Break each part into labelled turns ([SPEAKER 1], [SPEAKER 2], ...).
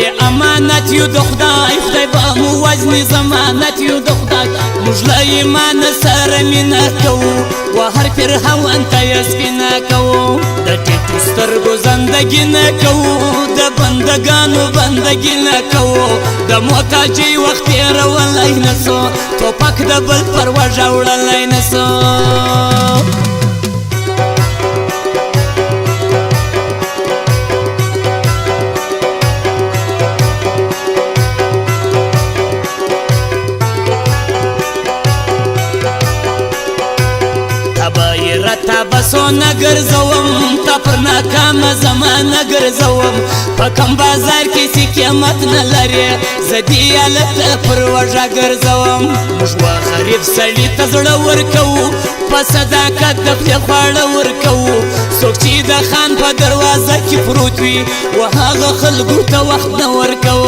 [SPEAKER 1] لوی امانت یو د خدای خدای به مو وزنی ضمانت یو د خدای موږ له ایمان سره مینه کوو و هر فرعون ته یې سپینه کوو د ټیټو سترګو زندګي نه کوو د بندګانو بندګي نه کوو د محتاجۍ وخت تېرولی نه سو ټوپک د بل پر وژه وړلی نه سو رتا بسو نگرزوم تا پر ناکام زمانه گرزوم پا کم بازار کسی قیمت نلری زدی علت پر وجه گرزوم مشوا خریف سلی تزڑا ورکو پا صداقت دفل خوڑا ورکو سوک چی دا خان پا دروازه کی پروتوی و هاغ خلقو تا وقت نورکو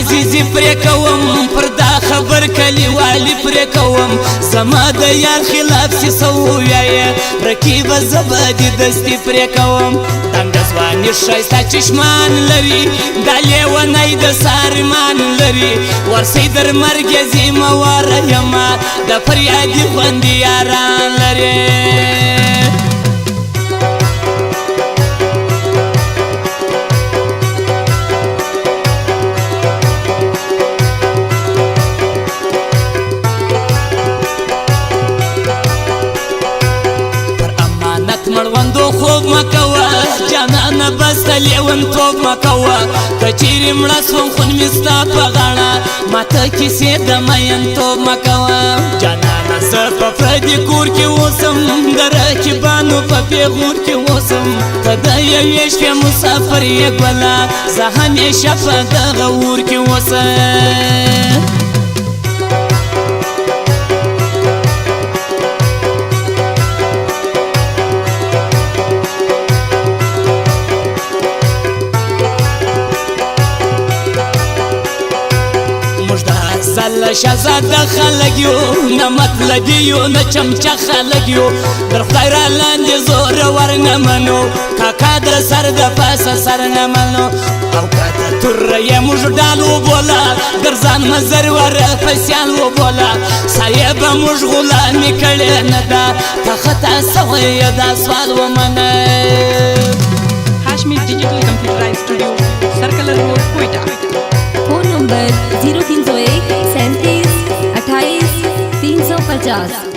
[SPEAKER 1] عزیزی پری کوم پر دا خبر کلیوالی پری کوم زما د یار خلاف سی سویای رکیب زبادی دستی پری کوم دنګ ځواني ښایسته چشمان لري دا لیونی د سارمان لري ورسی در مرګ ذمه وار یما د فریادي خوندي یاران لري مړوندو خوب مکوه جانانه بس د لیونتوب مکوه که چیرې مړه سوم خون مې ستا په غاړه ماته کیسې د مینتوب مکوه جانانه زه په پردي کور کې اوسم د رقیبانو په پیغور کې اوسم ته د یوې شپې مسافر یې ګله زه همیشه په دغه اور کې اوسم زل شهزاده خلق یو نه مطلبي یو نه چمچه خلق یو در خدای را لاندې زور ور نه منو کاکا در سر د پاسه سر نه منو او کاته توره یې موږ ډال وبوله در ځان مزر ور پسیان وبوله سایه به موږ غلامي کړې نه ده ته خطا سوی یې دا سوال ومنه
[SPEAKER 2] Hashmi Digital Computerized Studio, Circular Road, Quetta.
[SPEAKER 3] Phone number 0301 37 28 350